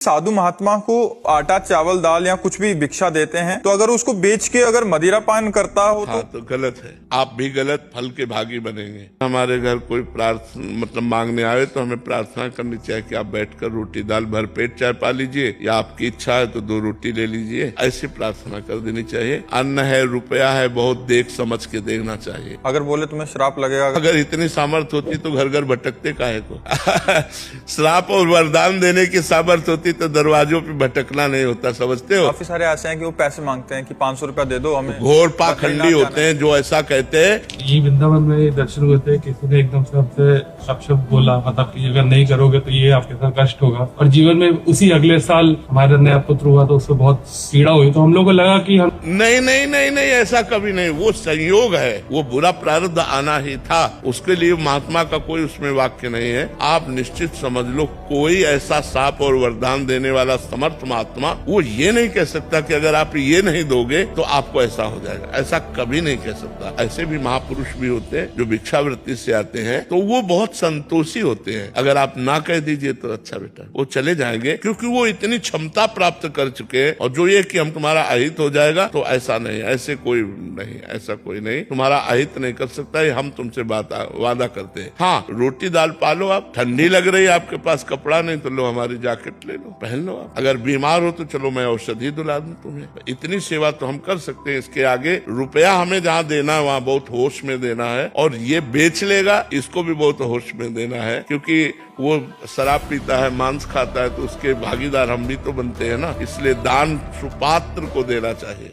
साधु महात्मा को आटा चावल दाल या कुछ भी भिक्षा देते हैं, तो अगर उसको बेच के अगर मदिरा पान करता हो तो गलत है। आप भी गलत फल के भागी बनेंगे। हमारे घर कोई मतलब मांगने आए तो हमें प्रार्थना करनी चाहिए कि आप बैठकर रोटी दाल भर पेट चाय पा लीजिए, या आपकी इच्छा है तो 2 रोटी ले लीजिए, ऐसी प्रार्थना कर देनी चाहिए। अन्न है, रुपया है, बहुत देख समझ के देखना चाहिए। अगर बोले तुम्हें श्राप लगेगा, अगर इतनी सामर्थ होती तो घर घर भटकते काहे को श्राप और वरदान देने की सामर्थ होती तो दरवाजों पे भटकना नहीं होता, समझते हो। काफी सारे ऐसे हैं कि वो पैसे मांगते हैं कि 500 रुपया दे दो हमें। घोर पाखंडी होते हैं जो ऐसा कहते हैं। ये वृंदावन में दर्शन हुए थे, किसी ने एकदम से हमसे शब्द बोला, मतलब कि अगर नहीं करोगे तो ये आपके साथ कष्ट होगा। और जीवन में उसी अगले साल हमारा नया पुत्र हुआ तो उससे बहुत पीड़ा हुई, तो हम लोग को लगा कि हम नहीं, ऐसा कभी नहीं। वो संयोग है, वो बुरा प्रारब्ध आना ही था, उसके लिए महात्मा का कोई उसमें वाक्य नहीं है। आप निश्चित समझ लो, कोई ऐसा साप और वरदान देने वाला समर्थ महात्मा वो ये नहीं कह सकता कि अगर आप ये नहीं दोगे तो आपको ऐसा हो जाएगा, ऐसा कभी नहीं कह सकता। ऐसे भी महापुरुष भी होते हैं जो भिक्षावृत्ति से आते हैं, तो वो बहुत संतोषी होते हैं। अगर आप ना कह दीजिए तो अच्छा बेटा, वो चले जाएंगे, क्योंकि वो इतनी क्षमता प्राप्त कर चुके हैं। और जो ये कि हम तुम्हारा अहित हो जाएगा, तो ऐसा नहीं, ऐसे कोई नहीं, ऐसा कोई नहीं तुम्हारा अहित नहीं कर सकता है। हम तुमसे वादा करते हैं। हाँ, रोटी दाल पालो। आप ठंडी लग रही है, आपके पास कपड़ा नहीं, तो लो हमारी जैकेट ले लो, पहन लो। आप अगर बीमार हो तो चलो मैं औषधि दिला दूं तुम्हें। इतनी सेवा तो हम कर सकते हैं। इसके आगे रुपया हमें जहाँ देना है वहाँ बहुत होश में देना है। और ये बेच लेगा, इसको भी बहुत होश में देना है, क्योंकि वो शराब पीता है, मांस खाता है, तो उसके भागीदार हम भी तो बनते हैं ना। इसलिए दान सुपात्र को देना चाहिए।